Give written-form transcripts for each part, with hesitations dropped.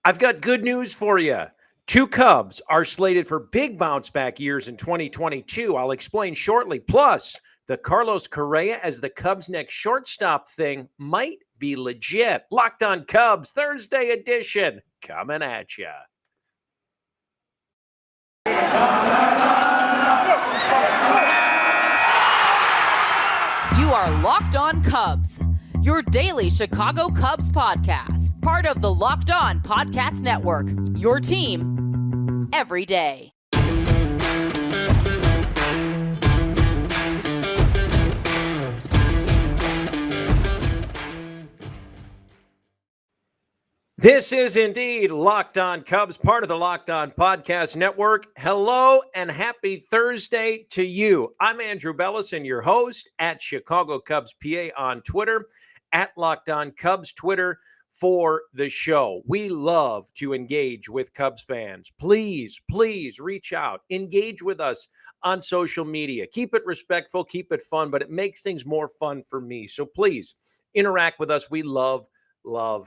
I've got good news for you. Two Cubs are slated for big bounce back years in 2022. I'll explain shortly. Plus, the Carlos Correa as the Cubs' next shortstop thing might be legit. Locked on Cubs, Thursday edition, coming at you. You are Locked On Cubs, your daily Chicago Cubs podcast, part of the Locked On Podcast Network, your team every day. This is indeed Locked On Cubs, part of the Locked On Podcast Network. Hello and happy Thursday to you. I'm Andrew Bellison, your host at Chicago Cubs PA on Twitter, at Locked On Cubs Twitter for the show. We love to engage with Cubs fans. Please reach out, engage with us on social media. Keep it respectful, keep it fun, but it makes things more fun for me. So please interact with us. We love to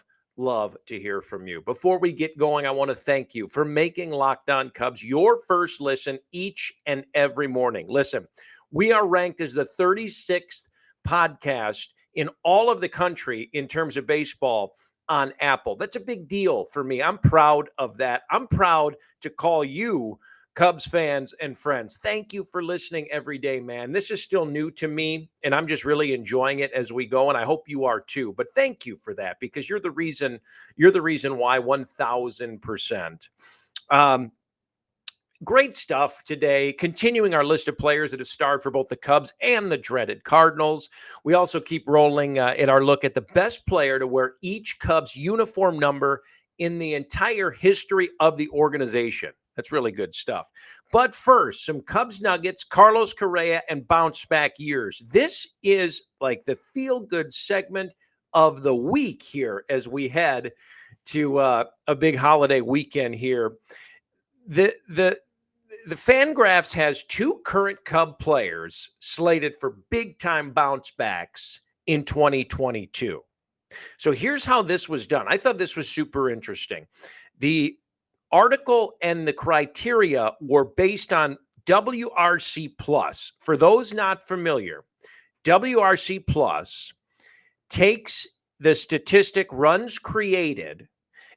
hear from you. Before we get going, I want to thank you for making Locked On Cubs your first listen each and every morning. Listen, we are ranked as the 36th podcast in all of the country in terms of baseball on Apple. That's a big deal for me. I'm proud of that. I'm proud to call you Cubs fans and friends. Thank you for listening every day, man. This is still new to me, and I'm just really enjoying it as we go, and I hope you are too. But thank you for that, because you're the reason why 1,000%. Great stuff today. Continuing our list of players that have starred for both the Cubs and the dreaded Cardinals. We also keep rolling in our look at the best player to wear each Cubs uniform number in the entire history of the organization. That's really good stuff. But first, some Cubs nuggets, Carlos Correa, and bounce back years. This is like the feel-good segment of the week here as we head to a big holiday weekend here. The Fangraphs has two current Cub players slated for big-time bounce backs in 2022. So here's how this was done. I thought this was super interesting. The article and the criteria were based on WRC Plus. For those not familiar, WRC Plus takes the statistic runs created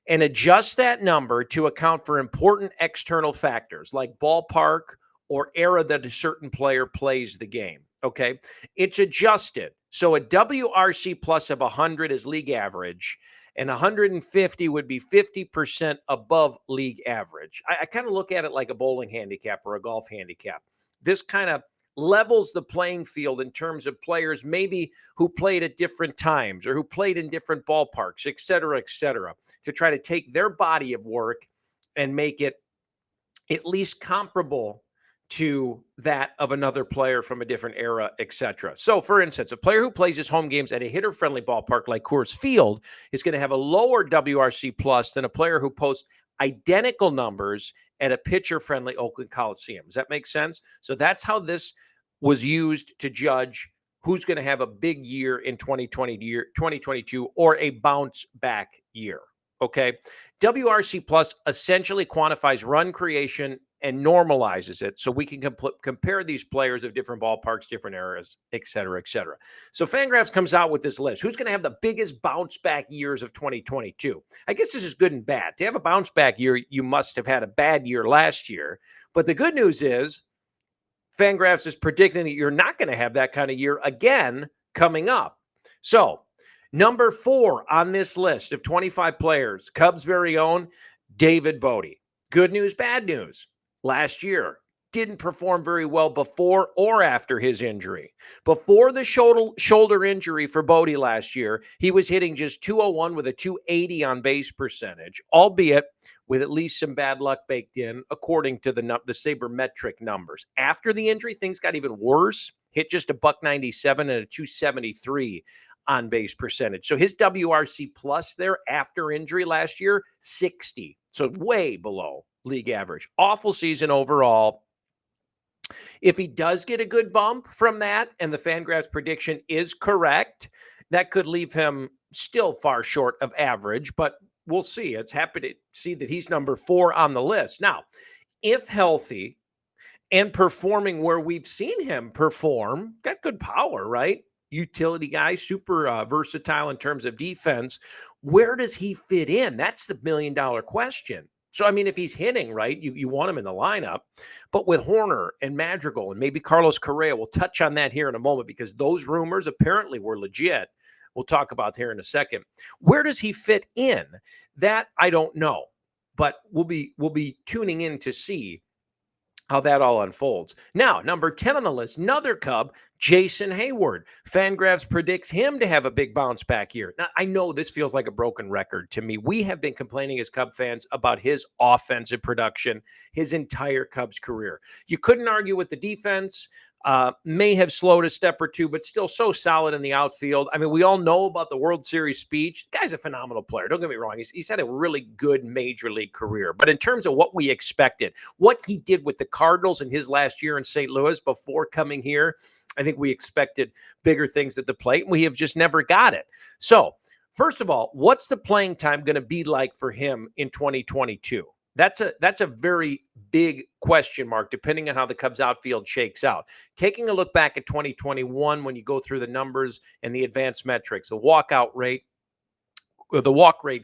and adjusts that number to account for important external factors like ballpark or era that a certain player plays the game. Okay, it's adjusted. So a WRC plus of 100 is league average, and 150 would be 50% above league average. I kind of look at it like a bowling handicap or a golf handicap. This kind of levels the playing field in terms of players maybe who played at different times or who played in different ballparks, et cetera, to try to take their body of work and make it at least comparable to that of another player from a different era, etc. So, for instance, a player who plays his home games at a hitter-friendly ballpark like Coors Field is going to have a lower WRC plus than a player who posts identical numbers at a pitcher-friendly Oakland Coliseum. Does that make sense? So that's how this was used to judge who's going to have a big year in 2022 or a bounce back year. Okay. WRC plus essentially quantifies run creation and normalizes it so we can compare these players of different ballparks, different eras, et cetera, et cetera. So Fangraphs comes out with this list. Who's going to have the biggest bounce back years of 2022? I guess this is good and bad. To have a bounce back year, you must have had a bad year last year. But the good news is Fangraphs is predicting that you're not going to have that kind of year again coming up. So number 4 on this list of 25 players, Cubs' very own David Bote. Good news, bad news. Last year, didn't perform very well before or after his injury. Before the shoulder injury for Bote last year, he was hitting just 201 with a 280 on base percentage, albeit with at least some bad luck baked in, according to the sabermetric numbers. After the injury, things got even worse. Hit just a .197 and a 273 on base percentage. So his WRC plus there after injury last year, 60. So way below league average. Awful season overall. If he does get a good bump from that and the Fangraphs prediction is correct, that could leave him still far short of average, but we'll see. It's happy to see that he's number 4 on the list. Now, if healthy and performing where we've seen him perform, got good power, right? Utility guy, super versatile in terms of defense. Where does he fit in? That's the million-dollar question. So, I mean, if he's hitting, right, you want him in the lineup. But with Horner and Madrigal and maybe Carlos Correa, we'll touch on that here in a moment because those rumors apparently were legit. We'll talk about here in a second. Where does he fit in? That I don't know. But we'll be tuning in to see how that all unfolds. Now, number 10 on the list, another Cub, Jason Heyward. Fangraphs predicts him to have a big bounce back year. Now, I know this feels like a broken record to me. We have been complaining as Cub fans about his offensive production his entire Cubs career. You couldn't argue with the defense. May have slowed a step or two, but still so solid in the outfield. I mean, we all know about the World Series speech. The guy's a phenomenal player. Don't get me wrong. He's had a really good major league career. But in terms of what we expected, what he did with the Cardinals in his last year in St. Louis before coming here, I think we expected bigger things at the plate. And we have just never got it. So, first of all, what's the playing time going to be like for him in 2022? That's a very big question mark, depending on how the Cubs outfield shakes out. Taking a look back at 2021, when you go through the numbers and the advanced metrics, the walk rate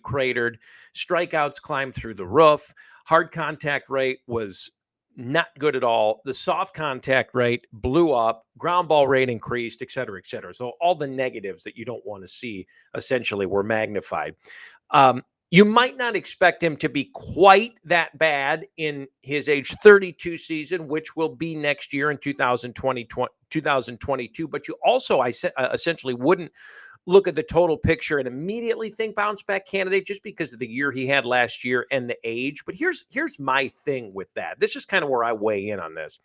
cratered, strikeouts climbed through the roof, hard contact rate was not good at all. The soft contact rate blew up, ground ball rate increased, et cetera, et cetera. So all the negatives that you don't want to see essentially were magnified. You might not expect him to be quite that bad in his age 32 season, which will be next year in 2022. But you also, essentially wouldn't look at the total picture and immediately think bounce back candidate just because of the year he had last year and the age. But here's my thing with that. This is kind of where I weigh in on this.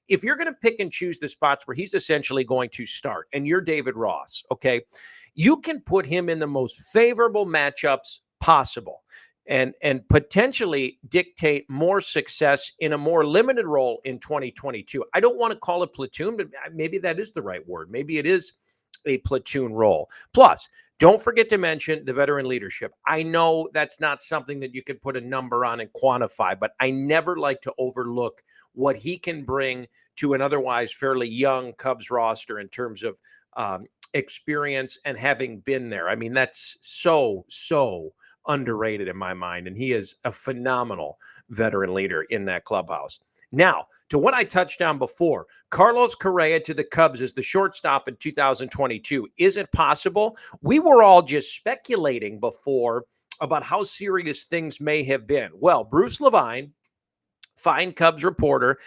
If you're going to pick and choose the spots where he's essentially going to start, and you're David Ross, okay, you can put him in the most favorable matchups possible and potentially dictate more success in a more limited role in 2022. I don't want to call it platoon, but maybe that is the right word. Maybe it is a platoon role. Plus, don't forget to mention the veteran leadership. I know that's not something that you can put a number on and quantify, but I never like to overlook what he can bring to an otherwise fairly young Cubs roster in terms of experience and having been there. I mean, that's so underrated in my mind, and he is a phenomenal veteran leader in that clubhouse. Now, to what I touched on before, Carlos Correa to the Cubs as the shortstop in 2022. Is it possible? We were all just speculating before about how serious things may have been. Well, Bruce Levine, fine Cubs reporter,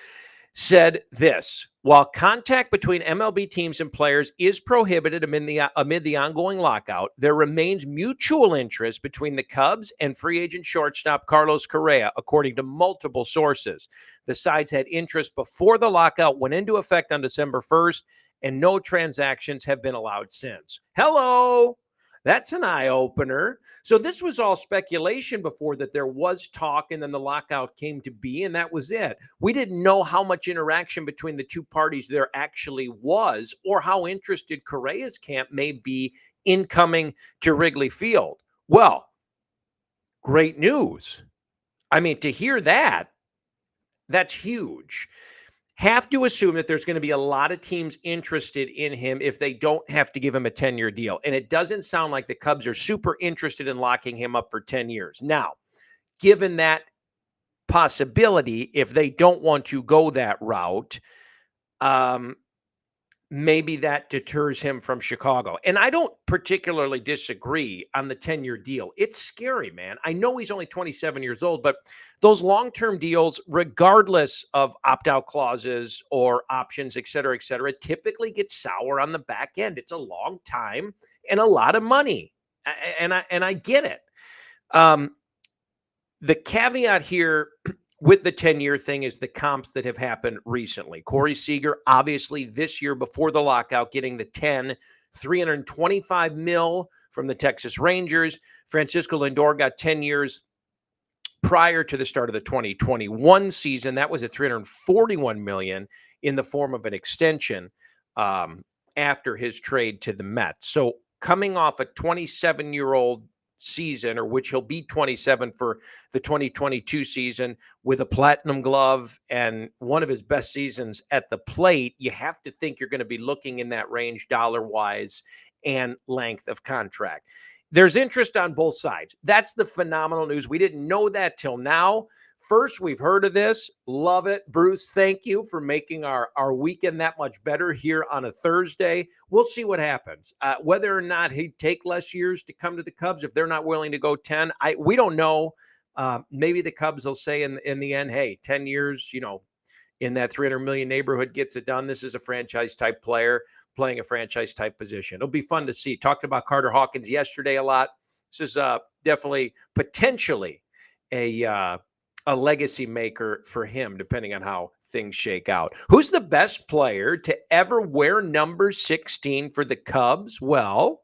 said this: while contact between MLB teams and players is prohibited amid the ongoing lockout, there remains mutual interest between the Cubs and free agent shortstop Carlos Correa, according to multiple sources. The sides had interest before the lockout went into effect on December 1st, and no transactions have been allowed since. Hello! That's an eye-opener. So this was all speculation before that there was talk, and then the lockout came to be, and that was it. We didn't know how much interaction between the two parties there actually was, or how interested Correa's camp may be in coming to Wrigley Field. Well, great news. I mean, to hear that, that's huge. Have to assume that there's going to be a lot of teams interested in him if they don't have to give him a 10-year deal. And it doesn't sound like the Cubs are super interested in locking him up for 10 years. Now, given that possibility, if they don't want to go that route, maybe that deters him from Chicago. And I don't particularly disagree on the 10-year deal. It's scary, man. I know he's only 27 years old, but those long-term deals, regardless of opt-out clauses or options, et cetera, typically get sour on the back end. It's a long time and a lot of money. And I get it. The caveat here with the 10-year thing is the comps that have happened recently. Corey Seager, obviously this year before the lockout, getting the 10, $325 million from the Texas Rangers. Francisco Lindor got 10 years prior to the start of the 2021 season. That was at $341 million in the form of an extension after his trade to the Mets. So coming off a 27-year-old season, or which he'll be 27 for the 2022 season, with a platinum glove and one of his best seasons at the plate, you have to think you're going to be looking in that range dollar-wise and length of contract. There's interest on both sides. That's the phenomenal news. We didn't know that till now. First, we've heard of this. Love it. Bruce, thank you for making our weekend that much better here on a Thursday. We'll see what happens. Whether or not he'd take less years to come to the Cubs, if they're not willing to go 10, we don't know. Maybe the Cubs will say in the end, hey, 10 years, in that 300 million neighborhood gets it done. This is a franchise type player playing a franchise type position. It'll be fun to see. Talked about Carter Hawkins yesterday a lot. This is definitely potentially a legacy maker for him, depending on how things shake out. Who's the best player to ever wear number 16 for the Cubs? Well,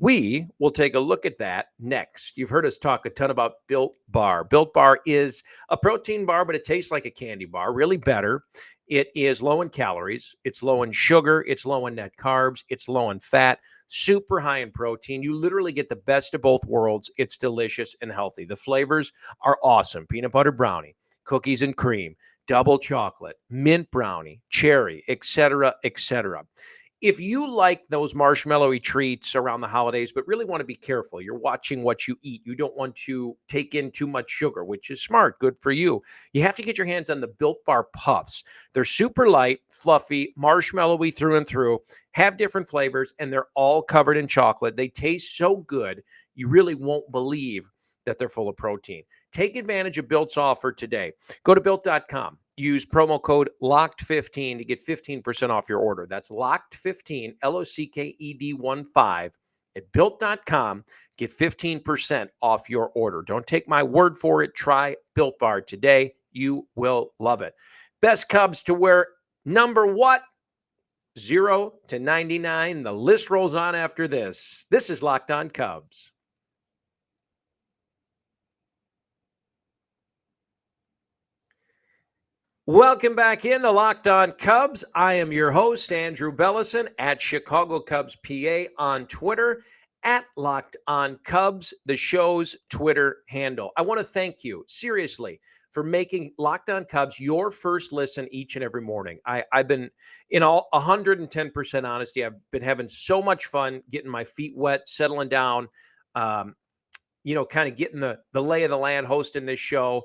we will take a look at that next. You've heard us talk a ton about Built Bar. Built Bar is a protein bar, but it tastes like a candy bar, really better. It is low in calories. It's low in sugar. It's low in net carbs. It's low in fat, super high in protein. You literally get the best of both worlds. It's delicious and healthy. The flavors are awesome. Peanut butter brownie, cookies and cream, double chocolate, mint brownie, cherry, etc., etc. If you like those marshmallowy treats around the holidays, but really want to be careful, you're watching what you eat. You don't want to take in too much sugar, which is smart, good for you. You have to get your hands on the Built Bar Puffs. They're super light, fluffy, marshmallowy through and through, have different flavors, and they're all covered in chocolate. They taste so good, you really won't believe that they're full of protein. Take advantage of Built's offer today. Go to Built.com. Use promo code LOCKED15 to get 15% off your order. That's LOCKED15, LOCKED15 at Built.com. Get 15% off your order. Don't take my word for it. Try Built Bar today. You will love it. Best Cubs to wear number what? 0 to 99. The list rolls on after this. This is Locked On Cubs. Welcome back into Locked On Cubs. I am your host, Andrew Bellison, at Chicago Cubs PA on Twitter, at Locked On Cubs, the show's Twitter handle. I want to thank you, seriously, for making Locked On Cubs your first listen each and every morning. I've been, in all 110% honesty, I've been having so much fun getting my feet wet, settling down, kind of getting the lay of the land, hosting this show.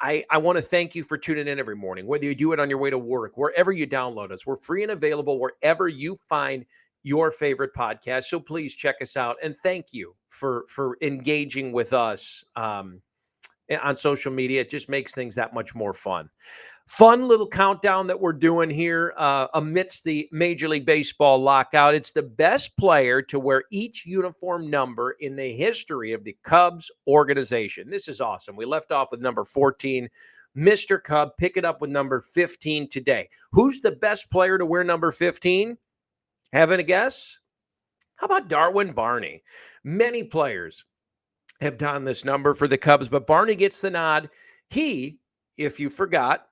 I want to thank you for tuning in every morning, whether you do it on your way to work, wherever you download us. We're free and available wherever you find your favorite podcast. So please check us out. And thank you for engaging with us on social media. It just makes things that much more fun. Fun little countdown that we're doing here amidst the Major League Baseball lockout. It's the best player to wear each uniform number in the history of the Cubs organization. This is awesome. We left off with number 14, Mr. Cub. Pick it up with number 15 today. Who's the best player to wear number 15? Having a guess? How about Darwin Barney? Many players have done this number for the Cubs, but Barney gets the nod. He, if you forgot,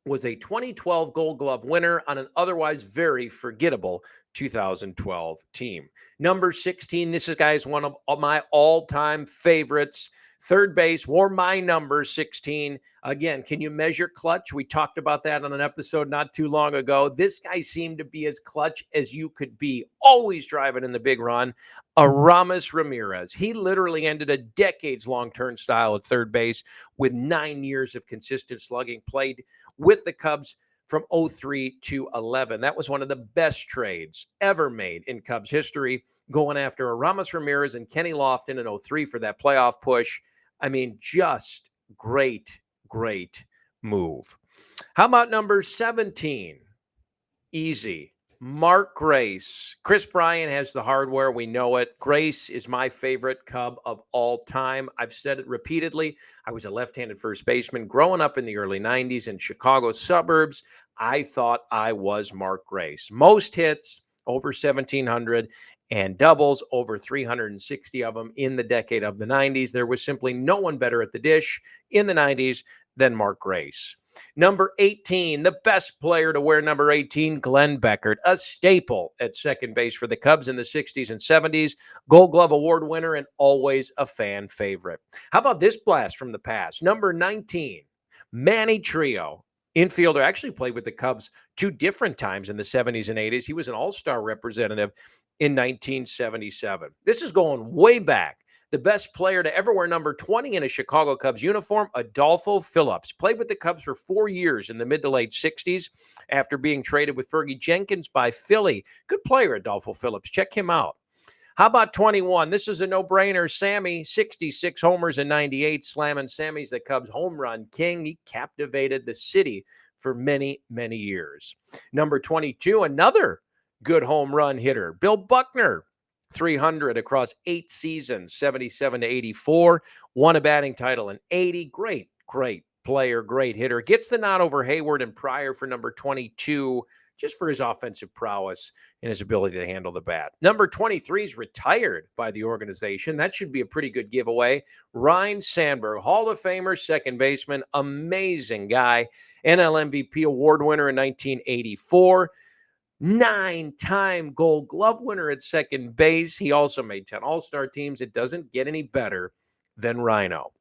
was a 2012 Gold Glove winner on an otherwise very forgettable 2012 team. Number 16, this is, guys, one of my all-time favorites. Third base, wore my number 16. Again, can you measure clutch? We talked about that on an episode not too long ago. This guy seemed to be as clutch as you could be, always driving in the big run. Aramis Ramirez. He literally ended a decades-long turnstile at third base with 9 years of consistent slugging, played with the Cubs from 03 to 11. That was one of the best trades ever made in Cubs history, going after Aramis Ramirez and Kenny Lofton in 03 for that playoff push. I mean, just great move. How about number 17? Easy. Mark Grace. Chris Bryant has the hardware. We know it. Grace is my favorite Cub of all time. I've said it repeatedly. I was a left-handed first baseman growing up in the early 90s in Chicago suburbs. I thought I was Mark Grace. Most hits, over 1,700, and doubles, over 360 of them in the decade of the 90s. There was simply no one better at the dish in the 90s than Mark Grace. Number 18, the best player to wear number 18, Glenn Beckert, a staple at second base for the Cubs in the 60s and 70s, Gold Glove Award winner, and always a fan favorite. How about this blast from the past? Number 19, Manny Trio, infielder, actually played with the Cubs 2 different times in the 70s and 80s. He was an all-star representative in 1977. This is going way back. The best player to ever wear number 20 in a Chicago Cubs uniform, Adolfo Phillips. Played with the Cubs for 4 years in the mid to late 60s after being traded with Fergie Jenkins by Philly. Good player, Adolfo Phillips. Check him out. How about 21? This is a no-brainer. Sammy, 66 homers in 98. Slamming Sammy's the Cubs home run king. He captivated the city for many, many years. Number 22, another good home run hitter, Bill Buckner. 300 across 8 seasons, 77 to 84. Won a batting title in 80. Great player, great hitter. Gets the nod over Heyward and Pryor for number 22, just for his offensive prowess and his ability to handle the bat. Number 23 is retired by the organization. That should be a pretty good giveaway. Ryne Sandberg, Hall of Famer, second baseman, amazing guy. NL MVP award winner in 1984. 9-time Gold Glove winner at second base. He also made 10 All-Star teams. It doesn't get any better than Rhino.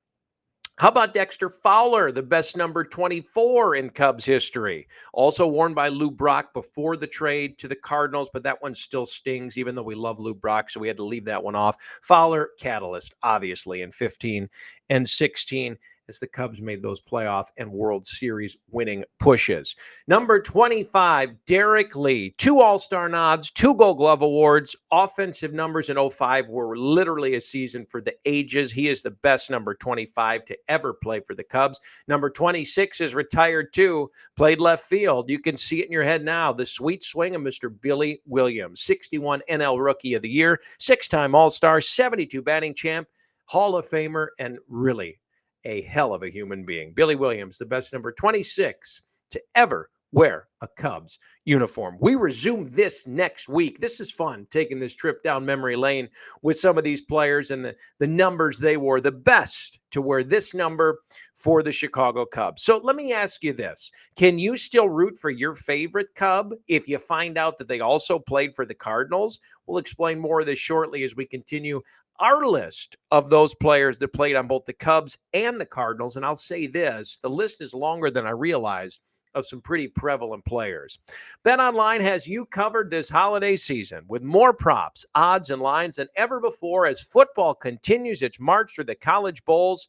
How about Dexter Fowler, the best number 24 in Cubs history? Also worn by Lou Brock before the trade to the Cardinals, but that one still stings, even though we love Lou Brock, so we had to leave that one off. Fowler, catalyst, obviously, in 15 and 16. As the Cubs made those playoff and World Series winning pushes. Number 25, Derek Lee. 2 All-Star nods, 2 Gold Glove awards. Offensive numbers in 05 were literally a season for the ages. He is the best number 25 to ever play for the Cubs. Number 26 is retired too. Played left field. You can see it in your head now. The sweet swing of Mr. Billy Williams. 61 NL Rookie of the Year. 6-time All-Star. 72 batting champ. Hall of Famer. And really a hell of a human being. Billy Williams, the best number 26 to ever wear a Cubs uniform. We resume this next week. This is fun, taking this trip down memory lane with some of these players and the numbers they wore, the best to wear this number for the Chicago Cubs. So let me ask you this. Can you still root for your favorite Cub if you find out that they also played for the Cardinals? We'll explain more of this shortly as we continue our list of those players that played on both the Cubs and the Cardinals. And I'll say this, the list is longer than I realized of some pretty prevalent players. BetOnline has you covered this holiday season with more props, odds, and lines than ever before as football continues its march through the college bowls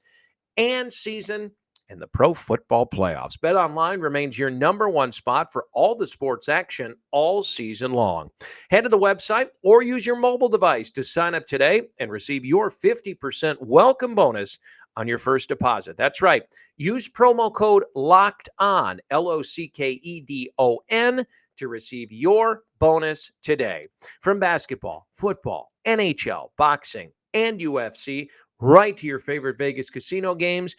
and season and the pro football playoffs. BetOnline remains your number one spot for all the sports action all season long. Head to the website or use your mobile device to sign up today and receive your 50% welcome bonus on your first deposit. That's right. Use promo code LOCKEDON, LOCKEDON, to receive your bonus today. From basketball, football, NHL, boxing, and UFC, right to your favorite Vegas casino games.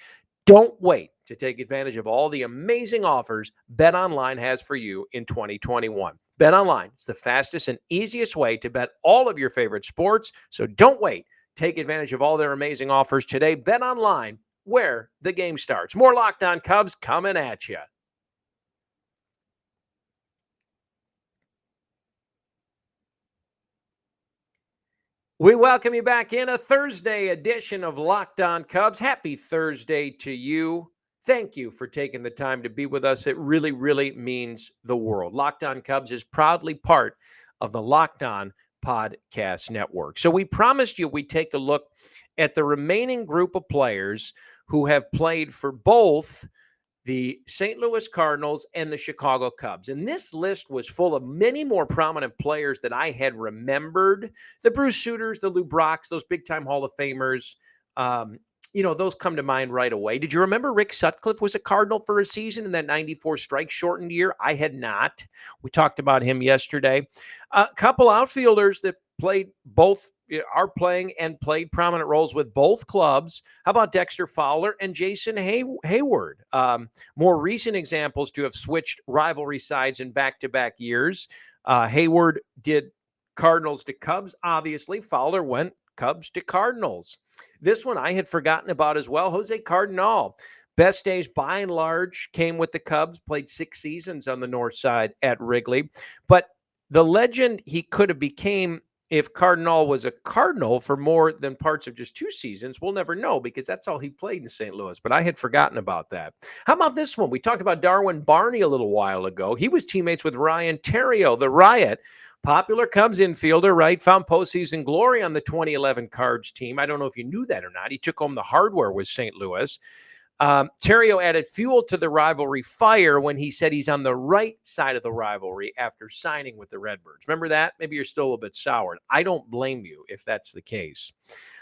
Don't wait to take advantage of all the amazing offers BetOnline has for you in 2021. BetOnline is the fastest and easiest way to bet all of your favorite sports, so don't wait. Take advantage of all their amazing offers today. BetOnline, where the game starts. More Locked On Cubs coming at you. We welcome you back in a Thursday edition of Locked On Cubs. Happy Thursday to you. Thank you for taking the time to be with us. It really, really means the world. Locked On Cubs is proudly part of the Locked On Podcast Network. So we promised you we'd take a look at the remaining group of players who have played for both the St. Louis Cardinals and the Chicago Cubs. And this list was full of many more prominent players that I had remembered. The Bruce Sutters, the Lou Brocks, those big-time Hall of Famers, those come to mind right away. Did you remember Rick Sutcliffe was a Cardinal for a season in that 94 strike-shortened year? I had not. We talked about him yesterday. A couple outfielders that are playing and played prominent roles with both clubs. How about Dexter Fowler and Jason Heyward? More recent examples to have switched rivalry sides in back-to-back years. Heyward did Cardinals to Cubs. Obviously, Fowler went Cubs to Cardinals. This one I had forgotten about as well. Jose Cardinal Best days, by and large, came with the Cubs, played 6 seasons on the north side at Wrigley. But the legend he could have became if Cardinal was a Cardinal for more than parts of just 2 seasons, we'll never know because that's all he played in St. Louis. But I had forgotten about that. How about this one? We talked about Darwin Barney a little while ago. He was teammates with Ryan Theriot, the Riot, popular Cubs infielder, right? Found postseason glory on the 2011 Cards team. I don't know if you knew that or not. He took home the hardware with St. Louis. Theriot added fuel to the rivalry fire when he said he's on the right side of the rivalry after signing with the Redbirds. Remember that? Maybe you're still a little bit soured. I don't blame you if that's the case.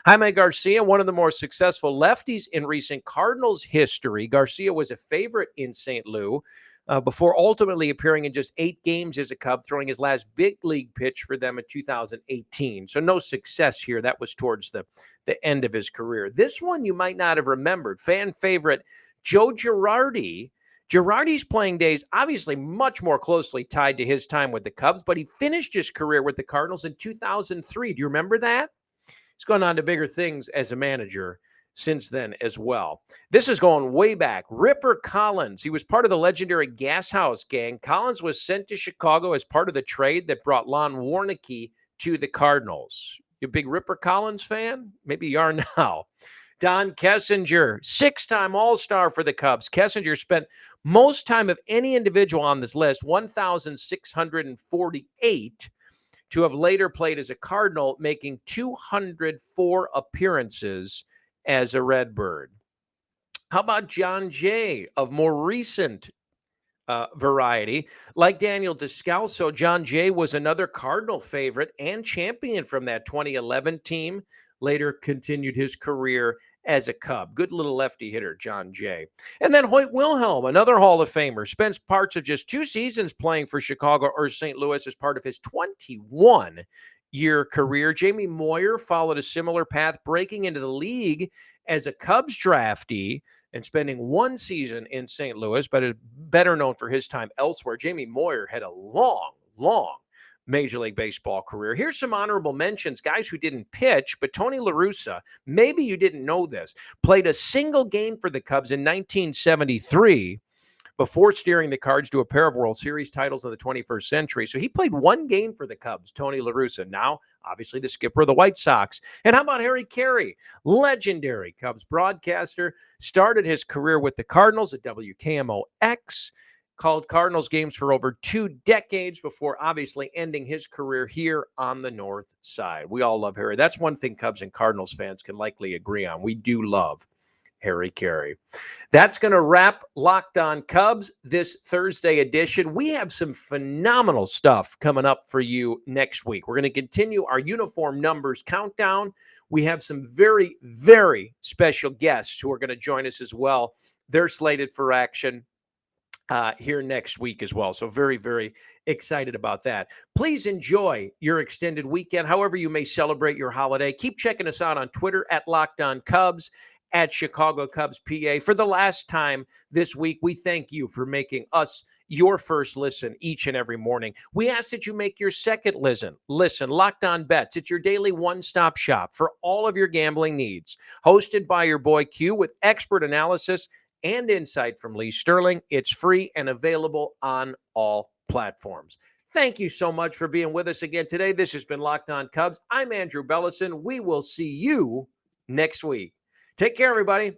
Jaime Garcia, one of the more successful lefties in recent Cardinals history. Garcia was a favorite in St. Louis before ultimately appearing in just 8 games as a Cub, throwing his last big league pitch for them in 2018. So no success here. That was towards the end of his career. This one you might not have remembered. Fan favorite Joe Girardi. Girardi's playing days obviously much more closely tied to his time with the Cubs, but he finished his career with the Cardinals in 2003. Do you remember that? He's gone on to bigger things as a manager since then as well. This is going way back. Ripper Collins. He was part of the legendary Gas House gang. Collins was sent to Chicago as part of the trade that brought Lon Warneke to the Cardinals. You a big Ripper Collins fan? Maybe you are now. Don Kessinger, 6-time All-Star for the Cubs. Kessinger spent most time of any individual on this list, 1,648, to have later played as a Cardinal, making 204 appearances as a Redbird. How about John Jay of more recent variety? Like Daniel Descalso, John Jay was another Cardinal favorite and champion from that 2011 team. Later continued his career as a Cub. Good little lefty hitter, John Jay. And then Hoyt Wilhelm, another Hall of Famer, spends parts of just 2 seasons playing for Chicago or St. Louis as part of his 21-year career. Jamie Moyer followed a similar path, breaking into the league as a Cubs draftee and spending 1 season in St. Louis, but is better known for his time elsewhere. Jamie Moyer had a long Major League Baseball career. Here's some honorable mentions, guys who didn't pitch, but Tony La Russa, maybe you didn't know this, played a single game for the Cubs in 1973 before steering the Cards to a pair of World Series titles in the 21st century. So he played 1 game for the Cubs, Tony La Russa, now obviously the skipper of the White Sox. And how about Harry Carey, legendary Cubs broadcaster, started his career with the Cardinals at WKMO-X, called Cardinals games for over 2 decades before obviously ending his career here on the north side. We all love Harry. That's one thing Cubs and Cardinals fans can likely agree on. We do love Harry Carey. That's going to wrap Locked On Cubs this Thursday edition. We have some phenomenal stuff coming up for you next week. We're going to continue our uniform numbers countdown. We have some very, very special guests who are going to join us as well. They're slated for action here next week as well. So very, very excited about that. Please enjoy your extended weekend, however you may celebrate your holiday. Keep checking us out on Twitter at Locked On Cubs, at Chicago Cubs PA. For the last time this week, we thank you for making us your first listen each and every morning. We ask that you make your second listen. Locked On Bets. It's your daily one-stop shop for all of your gambling needs. Hosted by your boy Q with expert analysis and insight from Lee Sterling. It's free and available on all platforms. Thank you so much for being with us again today. This has been Locked On Cubs. I'm Andrew Bellison. We will see you next week. Take care, everybody.